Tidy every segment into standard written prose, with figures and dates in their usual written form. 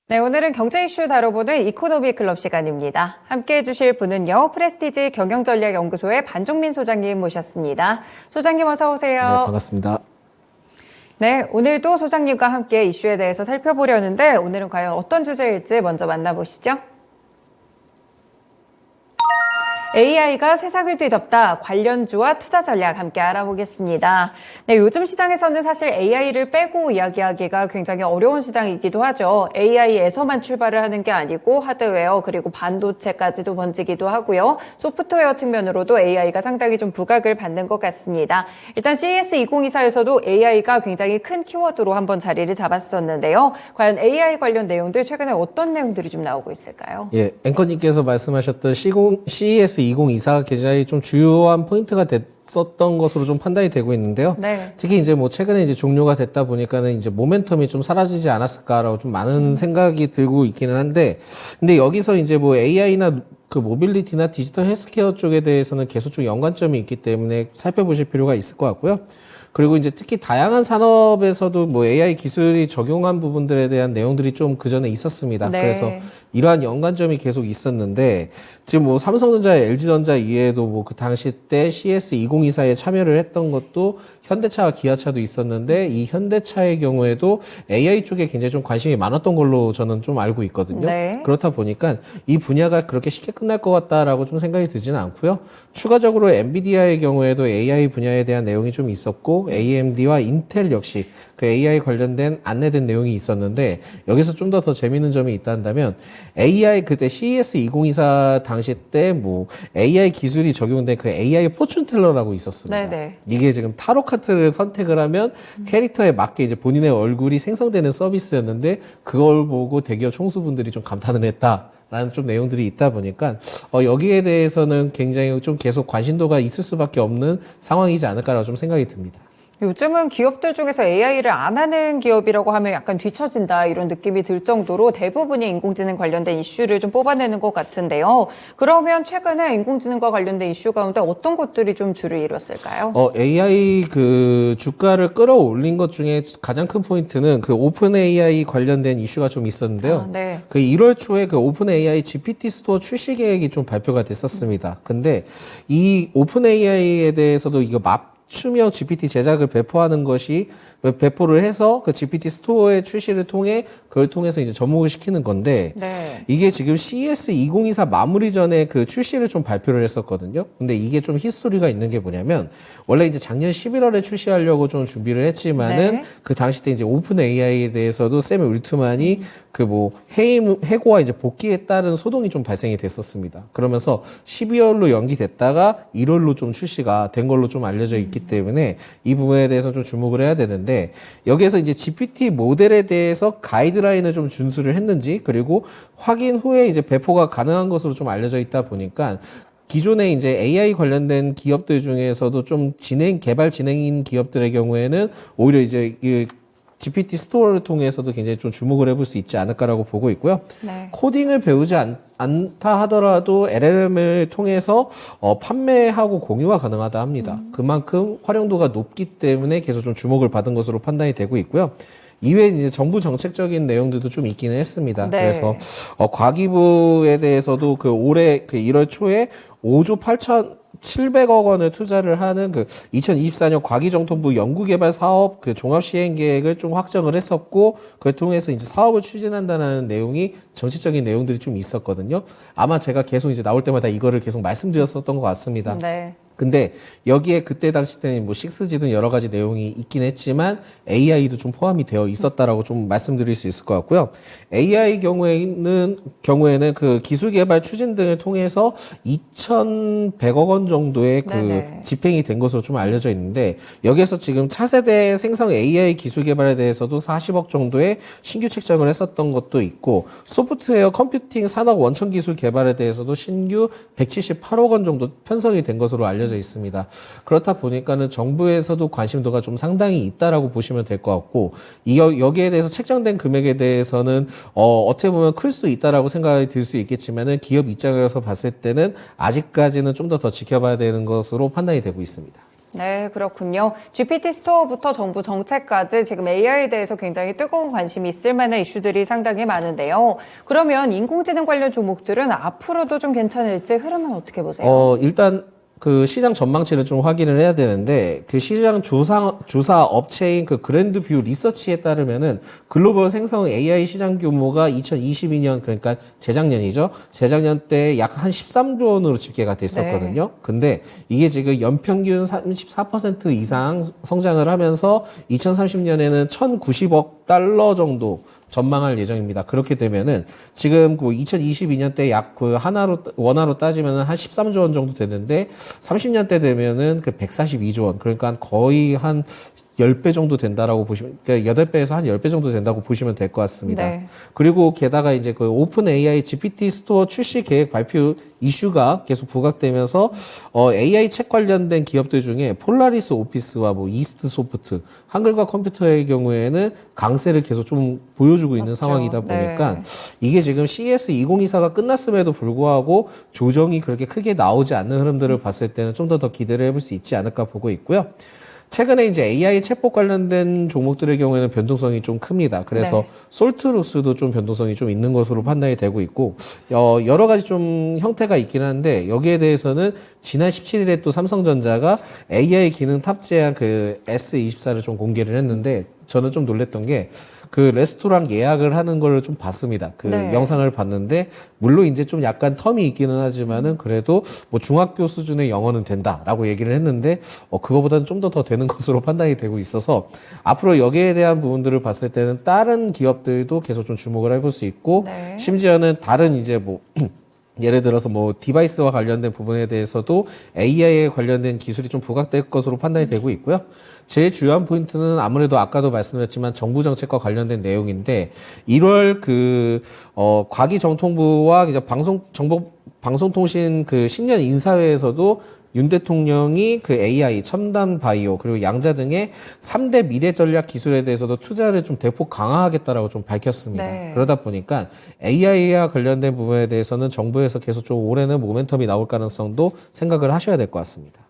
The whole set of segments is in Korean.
네, 오늘은 경제 이슈 다뤄보는 이코노미 클럽 시간입니다. 함께 해주실 분은요, 프레스티지 경영전략연구소의 반종민 소장님 모셨습니다. 소장님 어서 오세요. 네, 반갑습니다. 네, 오늘도 소장님과 함께 이슈에 대해서 살펴보려는데 오늘은 과연 어떤 주제일지 먼저 만나보시죠. AI가 세상을 뒤덮다 관련주와 투자 전략 함께 알아보겠습니다. 네, 요즘 시장에서는 사실 AI를 빼고 이야기하기가 굉장히 어려운 시장이기도 하죠. AI에서만 출발을 하는 게 아니고 하드웨어 그리고 반도체까지도 번지기도 하고요. 소프트웨어 측면으로도 AI가 상당히 좀 부각을 받는 것 같습니다. 일단 CES 2024에서도 AI가 굉장히 큰 키워드로 한번 자리를 잡았었는데요. 과연 AI 관련 내용들 최근에 어떤 내용들이 좀 나오고 있을까요? 예, 앵커님께서 말씀하셨던 CES 2024 계좌의 좀 주요한 포인트가 됐었던 것으로 좀 판단이 되고 있는데요. 네. 특히 이제 뭐 최근에 이제 종료가 됐다 보니까는 이제 모멘텀이 좀 사라지지 않았을까라고 좀 많은 생각이 들고 있기는 한데, 근데 여기서 이제 뭐 AI나 그 모빌리티나 디지털 헬스케어 쪽에 대해서는 계속 좀 연관점이 있기 때문에 살펴보실 필요가 있을 것 같고요. 그리고 이제 특히 다양한 산업에서도 뭐 AI 기술이 적용한 부분들에 대한 내용들이 좀 그전에 있었습니다. 네. 그래서 이러한 연관점이 계속 있었는데 지금 뭐 삼성전자, LG전자 이외에도 뭐 그 당시 때 CS 2024에 참여를 했던 것도 현대차와 기아차도 있었는데 이 현대차의 경우에도 AI 쪽에 굉장히 좀 관심이 많았던 걸로 저는 좀 알고 있거든요. 네. 그렇다 보니까 이 분야가 그렇게 쉽게 끝날 것 같다라고 좀 생각이 들지는 않고요. 추가적으로 엔비디아의 경우에도 AI 분야에 대한 내용이 좀 있었고 AMD와 인텔 역시 그 AI 관련된 안내된 내용이 있었는데 여기서 좀 더 재미있는 점이 있다면 AI 그때 CES 2024 당시 때 뭐 AI 기술이 적용된 그 AI 포춘텔러라고 있었습니다. 네네. 이게 지금 타로 카드를 선택을 하면 캐릭터에 맞게 이제 본인의 얼굴이 생성되는 서비스였는데 그걸 보고 대기업 총수분들이 좀 감탄을 했다. 라는 좀 내용들이 있다 보니까 여기에 대해서는 굉장히 좀 계속 관심도가 있을 수밖에 없는 상황이지 않을까라고 좀 생각이 듭니다. 요즘은 기업들 중에서 AI를 안 하는 기업이라고 하면 약간 뒤처진다 이런 느낌이 들 정도로 대부분이 인공지능 관련된 이슈를 좀 뽑아내는 것 같은데요. 그러면 최근에 인공지능과 관련된 이슈 가운데 어떤 것들이 좀 주를 이뤘을까요? AI 그 주가를 끌어올린 것 중에 가장 큰 포인트는 그 오픈 AI 관련된 이슈가 좀 있었는데요. 네. 그 1월 초에 그 오픈 AI GPT 스토어 출시 계획이 좀 발표가 됐었습니다. 근데 이 오픈 AI에 대해서도 이거 맞춤형 GPT 제작을 배포하는 것이 배포를 해서 그 GPT 스토어의 출시를 통해 그걸 통해서 이제 접목을 시키는 건데 네. 이게 지금 CES 2024 마무리 전에 그 출시를 좀 발표를 했었거든요. 근데 이게 좀 히스토리가 있는 게 뭐냐면 원래 이제 작년 11월에 출시하려고 좀 준비를 했지만은 네. 그 당시 때 이제 오픈 AI에 대해서도 샘 울트만이 그 뭐 해고와 이제 복귀에 따른 소동이 좀 발생이 됐었습니다. 그러면서 12월로 연기됐다가 1월로 좀 출시가 된 걸로 좀 알려져 있기 때문에 이 부분에 대해서 좀 주목을 해야 되는데 여기에서 이제 GPT 모델에 대해서 가이드라인을 좀 준수를 했는지 그리고 확인 후에 이제 배포가 가능한 것으로 좀 알려져 있다 보니까 기존에 이제 AI 관련된 기업들 중에서도 좀 개발 진행인 기업들의 경우에는 오히려 이제 이 GPT 스토어를 통해서도 굉장히 좀 주목을 해볼 수 있지 않을까라고 보고 있고요. 네. 코딩을 배우지 않다 하더라도 LLM을 통해서 판매하고 공유가 가능하다 합니다. 그만큼 활용도가 높기 때문에 계속 좀 주목을 받은 것으로 판단이 되고 있고요. 이외에 이제 정부 정책적인 내용들도 좀 있기는 했습니다. 네. 그래서 과기부에 대해서도 그 올해 그 1월 초에 5조 8,700억 원을 투자를 하는 그 2024년 과기정통부 연구개발 사업 그 종합시행 계획을 좀 확정을 했었고 그걸 통해서 이제 사업을 추진한다는 내용이 정치적인 내용들이 좀 있었거든요. 아마 제가 계속 이제 나올 때마다 이거를 계속 말씀드렸었던 것 같습니다. 네. 근데 여기에 그때 당시 때는 뭐 6G든 여러 가지 내용이 있긴 했지만 AI도 좀 포함이 되어 있었다라고 좀 말씀드릴 수 있을 것 같고요. AI 경우에는 그 기술 개발 추진 등을 통해서 2,100억 원 정도의 그 네네. 집행이 된 것으로 좀 알려져 있는데 여기에서 지금 차세대 생성 AI 기술 개발에 대해서도 40억 정도의 신규 책정을 했었던 것도 있고 소프트웨어 컴퓨팅 산업 원천 기술 개발에 대해서도 신규 178억 원 정도 편성이 된 것으로 알려져 있습니다. 그렇다 보니까는 정부에서도 관심도가 좀 상당히 있다라고 보시면 될 것 같고 여기에 대해서 책정된 금액에 대해서는 어떻게 보면 클 수 있다라고 생각이 들 수 있겠지만은 기업 입장에서 봤을 때는 아직까지는 좀 더 지켜봐야 되는 것으로 판단이 되고 있습니다. 네, 그렇군요. GPT 스토어부터 정부 정책까지 지금 AI에 대해서 굉장히 뜨거운 관심이 있을 만한 이슈들이 상당히 많은데요. 그러면 인공지능 관련 종목들은 앞으로도 좀 괜찮을지 흐름은 어떻게 보세요? 일단 그 시장 전망치를 좀 확인을 해야 되는데 그 시장 조사 업체인 그 그랜드뷰 리서치에 따르면은 글로벌 생성 AI 시장 규모가 2022년 그러니까 재작년이죠. 재작년 때 약 한 13조 원으로 집계가 됐었거든요. 네. 근데 이게 지금 연평균 34% 이상 성장을 하면서 2030년에는 1,090억 달러 정도 전망할 예정입니다. 그렇게 되면은 지금 그 2022년 때 약 그 원화로 따지면은 한 13조 원 정도 되는데 30년 때 되면은 그 142조 원. 그러니까 거의 한 10배 정도 된다라고 보시면, 그러니까 8배에서 한 10배 정도 된다고 보시면 될 것 같습니다. 네. 그리고 게다가 이제 그 오픈 AI GPT 스토어 출시 계획 발표 이슈가 계속 부각되면서, AI 책 관련된 기업들 중에 폴라리스 오피스와 뭐 이스트 소프트, 한글과 컴퓨터의 경우에는 강세를 계속 좀 보여주고 있는 맞죠. 상황이다 보니까 네. 이게 지금 CES 2024가 끝났음에도 불구하고 조정이 그렇게 크게 나오지 않는 흐름들을 봤을 때는 좀 더 기대를 해볼 수 있지 않을까 보고 있고요. 최근에 이제 AI 챗봇 관련된 종목들의 경우에는 변동성이 좀 큽니다. 그래서 네. 솔트로스도 좀 변동성이 좀 있는 것으로 판단이 되고 있고, 여러 가지 좀 형태가 있긴 한데, 여기에 대해서는 지난 17일에 또 삼성전자가 AI 기능 탑재한 그 S24를 좀 공개를 했는데, 저는 좀 놀랬던 게, 그 레스토랑 예약을 하는 걸 좀 봤습니다. 그 네. 영상을 봤는데 물론 이제 좀 약간 텀이 있기는 하지만은 그래도 뭐 중학교 수준의 영어는 된다라고 얘기를 했는데 그거보다는 좀 더 되는 것으로 판단이 되고 있어서 앞으로 여기에 대한 부분들을 봤을 때는 다른 기업들도 계속 좀 주목을 해볼 수 있고 네. 심지어는 다른 이제 뭐 예를 들어서 뭐 디바이스와 관련된 부분에 대해서도 AI에 관련된 기술이 좀 부각될 것으로 판단이 되고 있고요. 제일 중요한 포인트는 아무래도 아까도 말씀드렸지만 정부 정책과 관련된 내용인데 1월 과기정통부와 이제 방송통신 그 신년 인사회에서도 윤 대통령이 그 AI, 첨단 바이오, 그리고 양자 등의 3대 미래 전략 기술에 대해서도 투자를 좀 대폭 강화하겠다라고 좀 밝혔습니다. 네. 그러다 보니까 AI와 관련된 부분에 대해서는 정부에서 계속 좀 올해는 모멘텀이 나올 가능성도 생각을 하셔야 될 것 같습니다.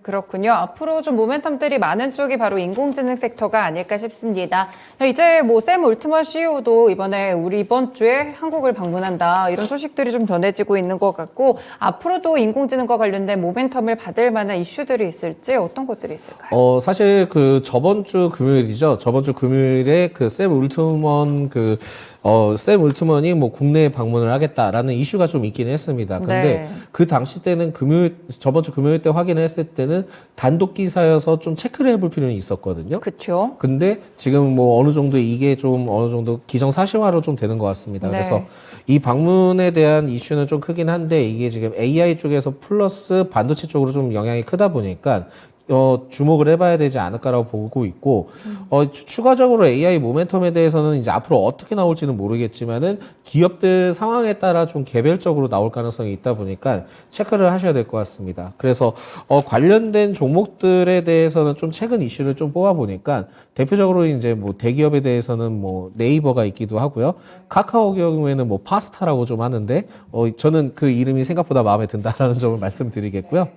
그렇군요. 앞으로 좀 모멘텀들이 많은 쪽이 바로 인공지능 섹터가 아닐까 싶습니다. 이제 뭐 샘 올트먼 CEO도 이번 주에 한국을 방문한다. 이런 소식들이 좀 전해지고 있는 것 같고 앞으로도 인공지능과 관련된 모멘텀을 받을 만한 이슈들이 있을지 어떤 것들이 있을까요? 사실 그 저번 주 금요일이죠. 저번 주 금요일에 그 샘 올트먼이 뭐 국내에 방문을 하겠다라는 이슈가 좀 있긴 했습니다. 근데 네. 그 당시 때는 저번 주 금요일 때 확인을 했을 때는 단독 기사여서 좀 체크를 해볼 필요는 있었거든요. 그렇죠. 근데 지금 뭐 어느 정도 이게 좀 어느 정도 기정사실화로 좀 되는 것 같습니다. 네. 그래서 이 방문에 대한 이슈는 좀 크긴 한데 이게 지금 AI 쪽에서 플러스 반도체 쪽으로 좀 영향이 크다 보니까 주목을 해봐야 되지 않을까라고 보고 있고, 추가적으로 AI 모멘텀에 대해서는 이제 앞으로 어떻게 나올지는 모르겠지만은 기업들 상황에 따라 좀 개별적으로 나올 가능성이 있다 보니까 체크를 하셔야 될 것 같습니다. 그래서, 관련된 종목들에 대해서는 좀 최근 이슈를 좀 뽑아보니까 대표적으로 이제 뭐 대기업에 대해서는 뭐 네이버가 있기도 하고요. 카카오 경우에는 뭐 파스타라고 좀 하는데, 저는 그 이름이 생각보다 마음에 든다라는 점을 말씀드리겠고요.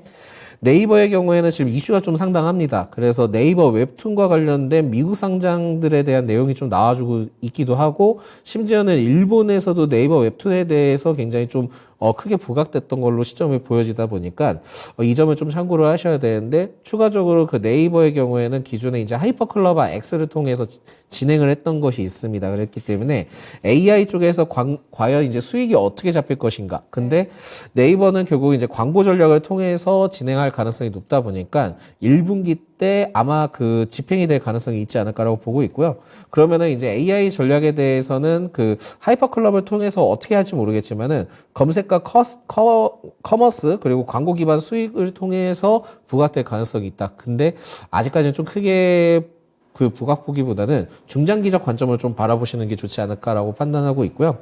네이버의 경우에는 지금 이슈가 좀 상당합니다. 그래서 네이버 웹툰과 관련된 미국 상장들에 대한 내용이 좀 나와주고 있기도 하고, 심지어는 일본에서도 네이버 웹툰에 대해서 굉장히 좀 크게 부각됐던 걸로 시점이 보여지다 보니까 이 점을 좀 참고를 하셔야 되는데, 추가적으로 그 네이버의 경우에는 기존에 이제 하이퍼클러바 X를 통해서 진행을 했던 것이 있습니다. 그랬기 때문에 AI 쪽에서 과연 이제 수익이 어떻게 잡힐 것인가. 근데 네이버는 결국 이제 광고 전략을 통해서 진행할 가능성이 높다 보니까 1분기 때 아마 그 집행이 될 가능성이 있지 않을까라고 보고 있고요. 그러면은 이제 AI 전략에 대해서는 그 하이퍼클럽을 통해서 어떻게 할지 모르겠지만은 검색과 커머스 그리고 광고 기반 수익을 통해서 부각될 가능성이 있다. 근데 아직까지는 좀 크게 그 부각보기보다는 중장기적 관점을 좀 바라보시는 게 좋지 않을까라고 판단하고 있고요.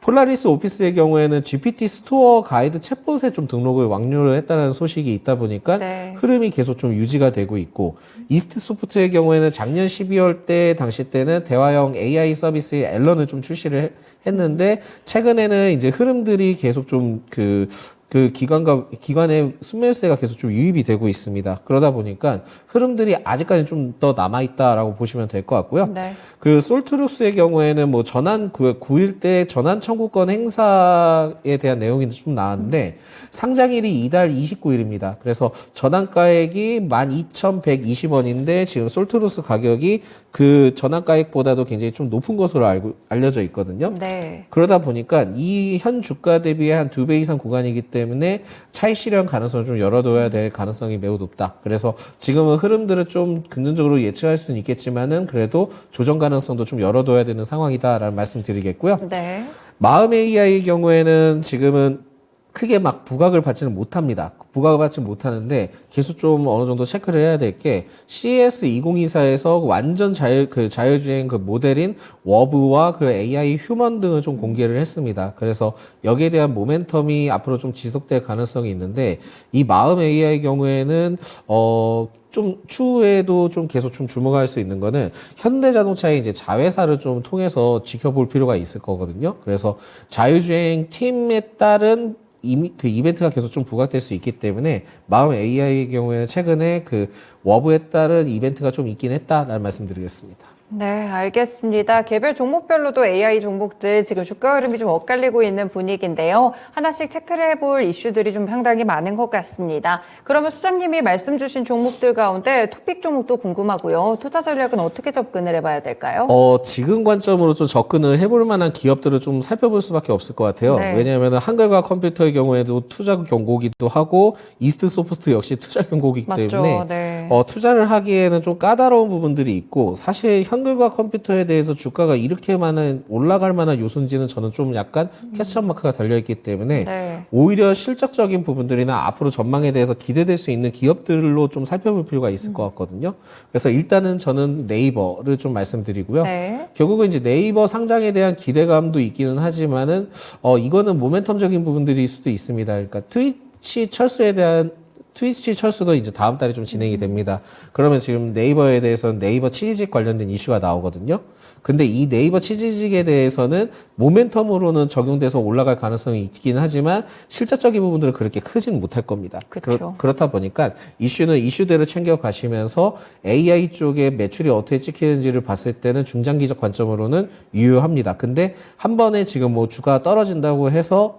폴라리스 오피스의 경우에는 GPT 스토어 가이드 챗봇에 좀 등록을 완료를 했다는 소식이 있다 보니까 네. 흐름이 계속 좀 유지가 되고 있고, 이스트 소프트의 경우에는 작년 12월 때 당시 때는 대화형 AI 서비스 앨런을 좀 출시를 했는데 최근에는 이제 흐름들이 계속 좀 그 기관의 순매수세가 계속 좀 유입이 되고 있습니다. 그러다 보니까 흐름들이 아직까지 좀 더 남아있다라고 보시면 될 것 같고요. 네. 그 솔트루스의 경우에는 뭐 전환 9일 때 전환 청구권 행사에 대한 내용이 좀 나왔는데 상장일이 이달 29일입니다. 그래서 전환가액이 12,120원인데 지금 솔트루스 가격이 그 전환가액보다도 굉장히 좀 높은 것으로 알려져 있거든요. 네. 그러다 보니까 이 현 주가 대비의 한 2배 이상 구간이기 때문에 차익 실현 가능성을 좀 열어둬야 될 가능성이 매우 높다. 그래서 지금은 흐름들을 좀 긍정적으로 예측할 수는 있겠지만은 그래도 조정 가능성도 좀 열어둬야 되는 상황이다라는 말씀 드리겠고요. 네. 마음 AI의 경우에는 지금은 크게 막 부각을 받지는 못합니다. 부각을 받지 못하는데 계속 좀 어느 정도 체크를 해야 될 게 CES 2024에서 완전 자율주행 그 모델인 워브와 그 AI 휴먼 등을 좀 공개를 했습니다. 그래서 여기에 대한 모멘텀이 앞으로 좀 지속될 가능성이 있는데 이 마음 AI의 경우에는 좀 추후에도 좀 계속 좀 주목할 수 있는 거는 현대자동차의 이제 자회사를 좀 통해서 지켜볼 필요가 있을 거거든요. 그래서 자율주행 팀에 따른 그 이벤트가 계속 좀 부각될 수 있기 때문에 마음 AI의 경우에는 최근에 그 워브에 따른 이벤트가 좀 있긴 했다라는 말씀드리겠습니다. 네, 알겠습니다. 개별 종목별로도 AI 종목들 지금 주가 흐름이 좀 엇갈리고 있는 분위기인데요. 하나씩 체크를 해볼 이슈들이 좀 상당히 많은 것 같습니다. 그러면 수장님이 말씀 주신 종목들 가운데 토픽 종목도 궁금하고요. 투자 전략은 어떻게 접근을 해봐야 될까요? 지금 관점으로 좀 접근을 해볼 만한 기업들을 좀 살펴볼 수밖에 없을 것 같아요. 네. 왜냐하면 한글과 컴퓨터의 경우에도 투자 경고기도 하고 이스트 소프트 역시 투자 경고기이기 맞죠. 때문에 네. 투자를 하기에는 좀 까다로운 부분들이 있고 사실 한글과 컴퓨터에 대해서 주가가 이렇게 많은 올라갈 만한 요소인지는 저는 좀 약간 퀘스천 마크가 달려있기 때문에 네. 오히려 실적적인 부분들이나 앞으로 전망에 대해서 기대될 수 있는 기업들로 좀 살펴볼 필요가 있을 것 같거든요. 그래서 일단은 저는 네이버를 좀 말씀드리고요. 네. 결국은 이제 네이버 상장에 대한 기대감도 있기는 하지만은 이거는 모멘텀적인 부분들일 수도 있습니다. 그러니까 트위치 철수도 이제 다음 달에 좀 진행이 됩니다. 그러면 지금 네이버에 대해서는 네이버 치지직 관련된 이슈가 나오거든요. 근데 이 네이버 치지직에 대해서는 모멘텀으로는 적용돼서 올라갈 가능성이 있긴 하지만 실질적인 부분들은 그렇게 크지는 못할 겁니다. 그렇죠. 그렇다 보니까 이슈는 이슈대로 챙겨가시면서 AI 쪽에 매출이 어떻게 찍히는지를 봤을 때는 중장기적 관점으로는 유효합니다. 근데 한 번에 지금 뭐 주가가 떨어진다고 해서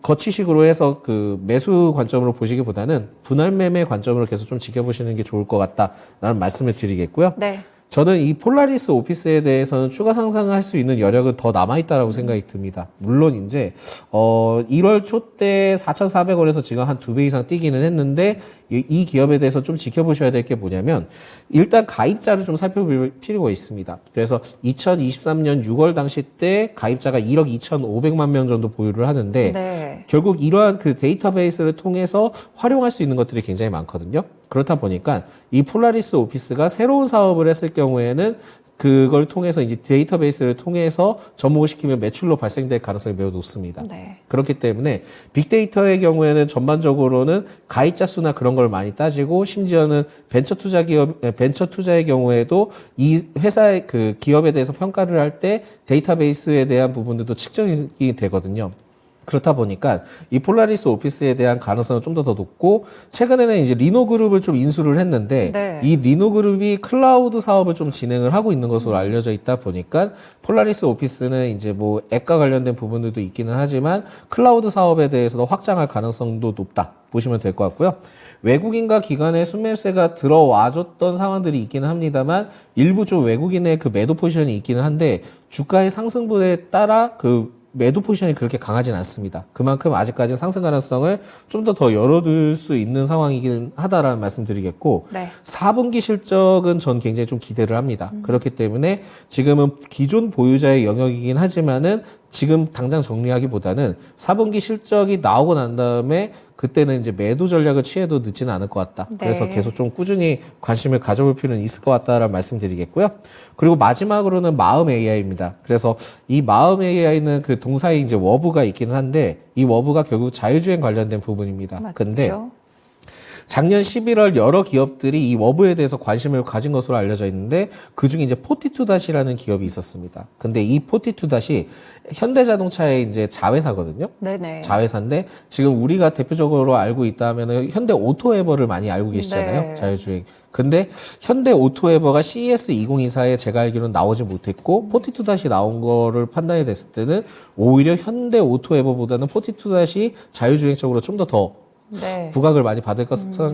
거치식으로 해서 그 매수 관점으로 보시기보다는 분할 매매 관점으로 계속 좀 지켜보시는 게 좋을 것 같다라는 말씀을 드리겠고요. 네. 저는 이 폴라리스 오피스에 대해서는 추가 상승을 할 수 있는 여력은 더 남아있다라고 생각이 듭니다. 물론 이제 1월 초 때 4,400원에서 지금 한 2배 이상 뛰기는 했는데 이 기업에 대해서 좀 지켜보셔야 될 게 뭐냐면 일단 가입자를 좀 살펴볼 필요가 있습니다. 그래서 2023년 6월 당시 때 가입자가 1억 2,500만 명 정도 보유를 하는데 네. 결국 이러한 그 데이터베이스를 통해서 활용할 수 있는 것들이 굉장히 많거든요. 그렇다 보니까 이 폴라리스 오피스가 새로운 사업을 했을 경우에는 그걸 통해서 이제 데이터베이스를 통해서 접목을 시키면 매출로 발생될 가능성이 매우 높습니다. 네. 그렇기 때문에 빅데이터의 경우에는 전반적으로는 가입자 수나 그런 걸 많이 따지고 심지어는 벤처 투자의 경우에도 이 회사의 그 기업에 대해서 평가를 할 때 데이터베이스에 대한 부분들도 측정이 되거든요. 그렇다 보니까 이 폴라리스 오피스에 대한 가능성은 좀 더 높고 최근에는 이제 리노그룹을 좀 인수를 했는데 네. 이 리노그룹이 클라우드 사업을 좀 진행을 하고 있는 것으로 알려져 있다 보니까 폴라리스 오피스는 이제 뭐 앱과 관련된 부분들도 있기는 하지만 클라우드 사업에 대해서도 확장할 가능성도 높다 보시면 될 것 같고요. 외국인과 기관의 순매수세가 들어와줬던 상황들이 있기는 합니다만 일부 좀 외국인의 그 매도 포지션이 있기는 한데 주가의 상승분에 따라 그 매도 포지션이 그렇게 강하진 않습니다. 그만큼 아직까지 상승 가능성을 좀 더 열어둘 수 있는 상황이긴 하다라는 말씀드리겠고 네. 4분기 실적은 전 굉장히 좀 기대를 합니다. 그렇기 때문에 지금은 기존 보유자의 영역이긴 하지만은 지금 당장 정리하기보다는 4분기 실적이 나오고 난 다음에 그때는 이제 매도 전략을 취해도 늦지는 않을 것 같다. 네. 그래서 계속 좀 꾸준히 관심을 가져볼 필요는 있을 것 같다라는 말씀드리겠고요. 그리고 마지막으로는 마음 AI입니다. 그래서 이 마음 AI는 그 동사에 이제 워브가 있기는 한데 이 워브가 결국 자율주행 관련된 부분입니다. 맞죠? 근데 작년 11월 여러 기업들이 이 워브에 대해서 관심을 가진 것으로 알려져 있는데 그중에 이제 포티투닷이라는 기업이 있었습니다. 근데 이 포티투닷이 현대자동차의 이제 자회사거든요. 네네. 자회사인데 지금 우리가 대표적으로 알고 있다면은 현대 오토에버를 많이 알고 계시잖아요. 네. 자율주행. 근데 현대 오토에버가 CES 2024에 제가 알기로는 나오지 못했고 포티투닷이 나온 거를 판단이 됐을 때는 오히려 현대 오토에버보다는 포티투닷이 자율주행적으로 좀 더 네. 부각을 많이 받을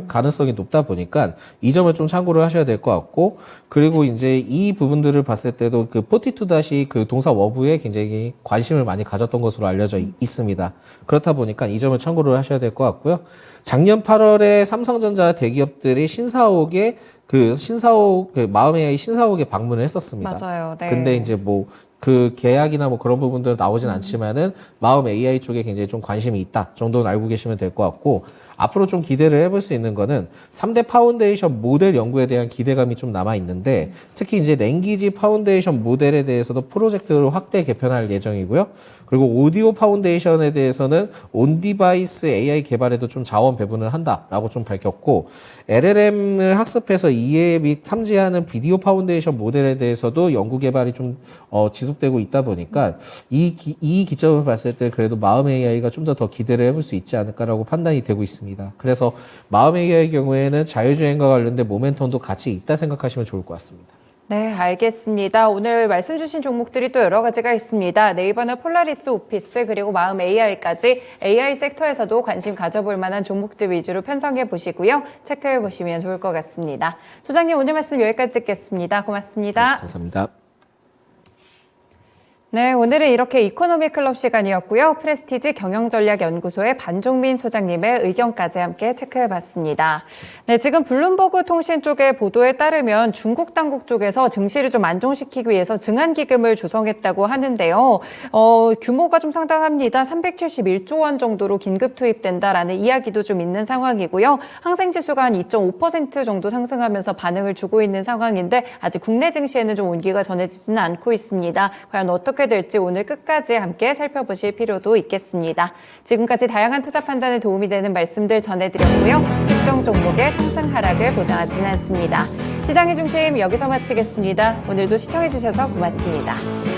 가능성이 높다 보니까 이 점을 좀 참고를 하셔야 될 것 같고 그리고 이제 이 부분들을 봤을 때도 그 포티투닷이 그 동사 워브에 굉장히 관심을 많이 가졌던 것으로 알려져 있습니다. 그렇다 보니까 이 점을 참고를 하셔야 될 것 같고요. 작년 8월에 삼성전자 대기업들이 신사옥에 마음 AI 신사옥에 방문을 했었습니다. 맞아요. 네. 근데 이제 뭐 그 계약이나 뭐 그런 부분들은 나오진 않지만은 마음 AI 쪽에 굉장히 좀 관심이 있다 정도는 알고 계시면 될 것 같고 앞으로 좀 기대를 해볼 수 있는 거는 3대 파운데이션 모델 연구에 대한 기대감이 좀 남아 있는데 특히 이제 랭귀지 파운데이션 모델에 대해서도 프로젝트를 확대 개편할 예정이고요. 그리고 오디오 파운데이션에 대해서는 온디바이스 AI 개발에도 좀 자원 배분을 한다라고 좀 밝혔고 LLM을 학습해서 이해 및 탐지하는 비디오 파운데이션 모델에 대해서도 연구 개발이 좀 지속되고 있다 보니까 이 기점을 봤을 때 그래도 마음 AI가 좀 더 기대를 해볼 수 있지 않을까라고 판단이 되고 있습니다. 그래서 마음 AI의 경우에는 자율주행과 관련된 모멘텀도 같이 있다 생각하시면 좋을 것 같습니다. 네, 알겠습니다. 오늘 말씀 주신 종목들이 또 여러 가지가 있습니다. 네이버는 폴라리스 오피스 그리고 마음 AI까지 AI 섹터에서도 관심 가져볼 만한 종목들 위주로 편성해 보시고요. 체크해 보시면 좋을 것 같습니다. 소장님 오늘 말씀 여기까지 듣겠습니다. 고맙습니다. 네, 감사합니다. 네, 오늘은 이렇게 이코노미 클럽 시간이었고요. 프레스티지 경영전략연구소의 반종민 소장님의 의견까지 함께 체크해봤습니다. 네, 지금 블룸버그 통신 쪽의 보도에 따르면 중국 당국 쪽에서 증시를 좀 안정시키기 위해서 증안기금을 조성했다고 하는데요. 규모가 좀 상당합니다. 371조 원 정도로 긴급 투입된다라는 이야기도 좀 있는 상황이고요. 항생지수가 한 2.5% 정도 상승하면서 반응을 주고 있는 상황인데 아직 국내 증시에는 좀 온기가 전해지지는 않고 있습니다. 과연 어떻게 될지 오늘 끝까지 함께 살펴보실 필요도 있겠습니다. 지금까지 다양한 투자 판단에 도움이 되는 말씀들 전해드렸고요. 특정 종목의 상승 하락을 보장하지는 않습니다. 시장의 중심 여기서 마치겠습니다. 오늘도 시청해주셔서 고맙습니다.